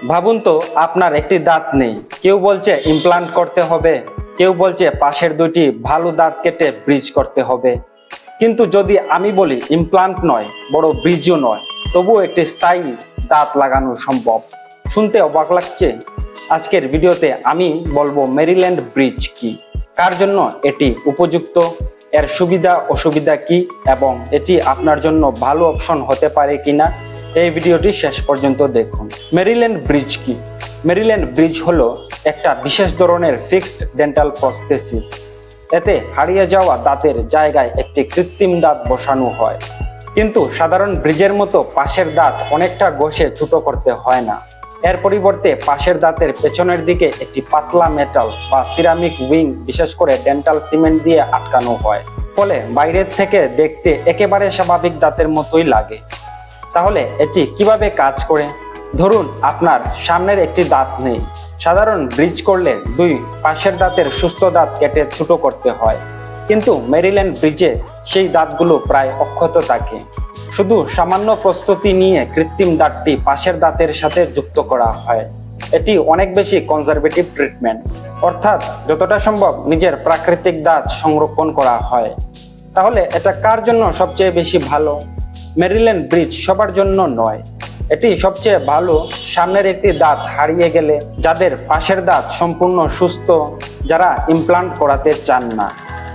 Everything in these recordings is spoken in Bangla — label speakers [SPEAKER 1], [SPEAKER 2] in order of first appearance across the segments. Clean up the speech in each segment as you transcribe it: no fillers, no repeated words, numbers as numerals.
[SPEAKER 1] ভাবুন তো, আপনার একটি দাঁত নেই। কেউ বলছে ইমপ্লান্ট করতে হবে, কেউ বলছে পাশের দুটি ভালো দাঁত কেটে ব্রিজ করতে হবে। কিন্তু যদি আমি বলি ইমপ্লান্ট নয়, বড় ব্রিজও নয়, তবুও একটি স্থায়ী দাঁত লাগানো সম্ভব। শুনতে অবাক লাগছে? আজকের ভিডিওতে আমি বলবো মেরিল্যান্ড ব্রিজ কি, কার জন্য এটি উপযুক্ত, এর সুবিধা অসুবিধা কি, এবং এটি আপনার জন্য ভালো অপশন হতে পারে কিনা। এই ভিডিওটি শেষ পর্যন্ত দেখুন। মেরিল্যান্ড ব্রিজ কি? মেরিল্যান্ড ব্রিজ হলো একটা বিশেষ ধরনের ফিক্সড ডেন্টাল প্রস্থেসিস। এতে হারিয়ে যাওয়া দাঁতের জায়গায় একটি কৃত্রিম দাঁত বসানো হয়। কিন্তু সাধারণ ব্রিজের মতো পাশের দাঁত অনেকটা ঘষে ছোট করতে হয় না। এর পরিবর্তে পাশের দাঁতের পেছনের দিকে একটি পাতলা মেটাল বা সিরামিক উইং, বিশেষ করে ডেন্টাল সিমেন্ট দিয়ে আটকানো হয়। ফলে বাইরের থেকে দেখতে একেবারে স্বাভাবিক দাঁতের মতোই লাগে। তাহলে এটি কিভাবে কাজ করে? ধরুন আপনার সামনের একটি দাঁত নেই। সাধারণ ব্রিজ করলে দুই পাশের দাঁতের সুস্থ দাঁত কেটে ছোট করতে হয়, কিন্তু মেরিল্যান্ড ব্রিজে সেই দাঁতগুলো প্রায় অক্ষত থাকে। শুধু সামান্য প্রস্তুতি নিয়ে কৃত্রিম দাঁতটি পাশের দাঁতের সাথে যুক্ত করা হয়। এটি অনেক বেশি কনজারভেটিভ ট্রিটমেন্ট, অর্থাৎ যতটা সম্ভব নিজের প্রাকৃতিক দাঁত সংরক্ষণ করা হয়। তাহলে এটা কার জন্য সবচেয়ে বেশি ভালো? মেরিল্যান্ড ব্রিজ সবার জন্য নয়। এটি সবচেয়ে ভালো সামনের একটি দাঁত হারিয়ে গেলে, যাদের পাশের দাঁত সম্পূর্ণ সুস্থ, যারা ইমপ্লান্ট করাতে চান না,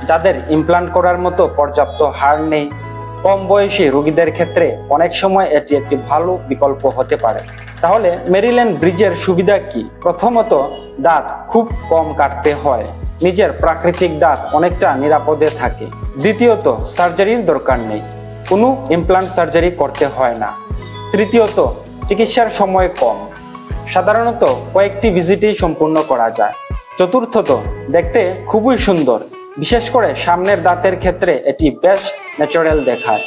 [SPEAKER 1] যাদের ইমপ্লান্ট করার মতো পর্যাপ্ত হাড় নেই। কম বয়সী রোগীদের ক্ষেত্রে অনেক সময় এটি একটি ভালো বিকল্প হতে পারে। তাহলে মেরিল্যান্ড ব্রিজের সুবিধা কি? প্রথমত, দাঁত খুব কম কাটতে হয়। নিজের প্রাকৃতিক দাঁত অনেকটা নিরাপদে থাকে। দ্বিতীয়ত, সার্জারির দরকার নেই, কোনো ইমপ্লান্ট সার্জারি করতে হয় না। তৃতীয়ত, চিকিৎসার সময় কম, সাধারণত কয়েকটি ভিজিটেই সম্পূর্ণ করা যায়। চতুর্থত, দেখতে খুবই সুন্দর, বিশেষ করে সামনের দাঁতের ক্ষেত্রে এটি বেশ ন্যাচারাল দেখায়।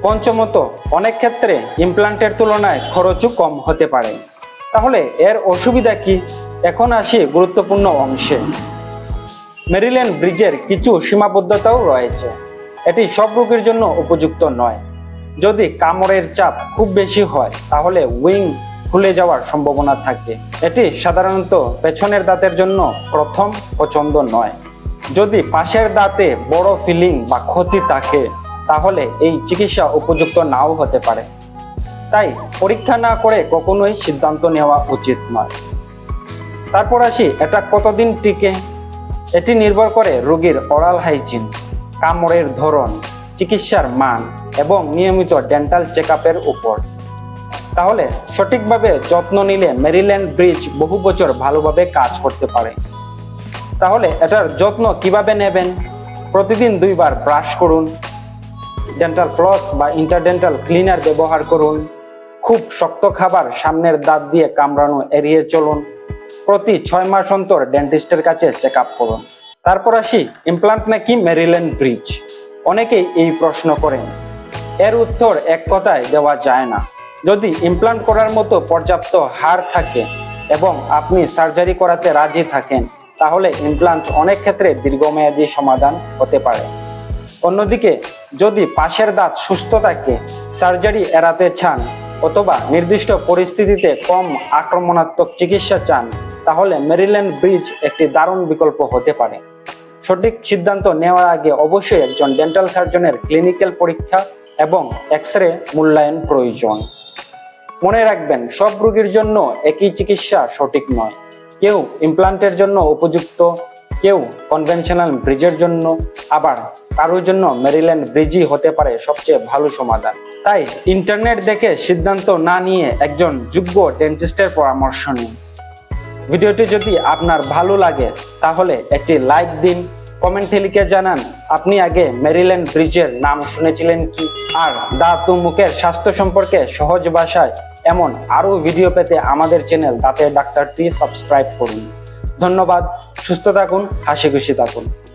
[SPEAKER 1] পঞ্চমত, অনেক ক্ষেত্রে ইমপ্লান্টের তুলনায় খরচও কম হতে পারে। তাহলে এর অসুবিধা কি? এখন আসি গুরুত্বপূর্ণ অংশে। মেরিল্যান্ড ব্রিজের কিছু সীমাবদ্ধতাও রয়েছে। এটি সব রোগীর জন্য উপযুক্ত নয়। যদি কামড়ের চাপ খুব বেশি হয়, তাহলে উইং খুলে যাওয়ার সম্ভাবনা থাকে। এটি সাধারণত পেছনের দাঁতের জন্য প্রথম পছন্দ নয়। যদি পাশের দাঁতে বড় ফিলিং বা ক্ষতি থাকে, তাহলে এই চিকিৎসা উপযুক্ত নাও হতে পারে। তাই পরীক্ষা না করে কখনোই সিদ্ধান্ত নেওয়া উচিত নয়। তারপর আসি, এটা কতদিন টিকে। এটি নির্ভর করে রোগীর ওরাল হাইজিন, কামড়ের ধরন, চিকিৎসার মান এবং নিয়মিত ডেন্টাল চেকআপের উপর। তাহলে সঠিকভাবে যত্ন নিলে মেরিল্যান্ড ব্রিজ বহু বছর ভালোভাবে কাজ করতে পারে। তাহলে এটার যত্ন কিভাবে নেবেন? প্রতিদিন 2 বার ব্রাশ করুন, ডেন্টাল ফ্লস বা ইন্টারডেন্টাল ক্লিনার ব্যবহার করুন, খুব শক্ত খাবার সামনের দাঁত দিয়ে কামড়ানো এড়িয়ে চলুন, প্রতি 6 মাস অন্তর ডেন্টিস্টের কাছে চেক আপ করুন। তারপর আসি, ইমপ্লান্ট নাকি মেরিল্যান্ড ব্রিজ? অনেকেই এই প্রশ্ন করেন। এর উত্তর এক কথায় দেওয়া যায় না। যদি ইমপ্লান্ট করার মতো পর্যাপ্ত হাড় থাকে এবং আপনি সার্জারি করাতে রাজি থাকেন, তাহলে ইমপ্লান্ট অনেক ক্ষেত্রে দীর্ঘমেয়াদী সমাধান হতে পারে। অন্যদিকে যদি পাশের দাঁত সুস্থ থাকে, সার্জারি এড়াতে চান, অথবা নির্দিষ্ট পরিস্থিতিতে কম আক্রমণাত্মক চিকিৎসা চান, তাহলে মেরিল্যান্ড ব্রিজ একটি দারুণ বিকল্প হতে পারে। সঠিক সিদ্ধান্ত নেওয়ার আগে অবশ্যই একজন ডেন্টাল সার্জনের ক্লিনিক্যাল পরীক্ষা এবং এক্স-রে মূল্যায়ন প্রয়োজন। মনে রাখবেন, সব রোগীর জন্য একই চিকিৎসা সঠিক নয়। কেউ ইমপ্লান্টের জন্য উপযুক্ত, কেউ কনভেনশনাল ব্রিজের জন্য, আবার কারোর জন্য মেরিল্যান্ড ব্রিজই হতে পারে সবচেয়ে ভালো সমাধান। তাই ইন্টারনেট দেখে সিদ্ধান্ত না নিয়ে একজন যোগ্য ডেন্টিস্টের পরামর্শ নিন। ভিডিওটি যদি আপনার ভালো লাগে, তাহলে একটি লাইক দিন, কমেন্টে লিখে জানান আপনি আগে মেরিল্যান্ড ব্রিজের নাম শুনেছিলেন কি। আর দাঁত ও মুখের স্বাস্থ্য সম্পর্কে সহজ ভাষায় এমন আরও ভিডিও পেতে আমাদের চ্যানেল দাঁতের ডাক্তারটি সাবস্ক্রাইব করুন। ধন্যবাদ। সুস্থ থাকুন, হাসি খুশি থাকুন।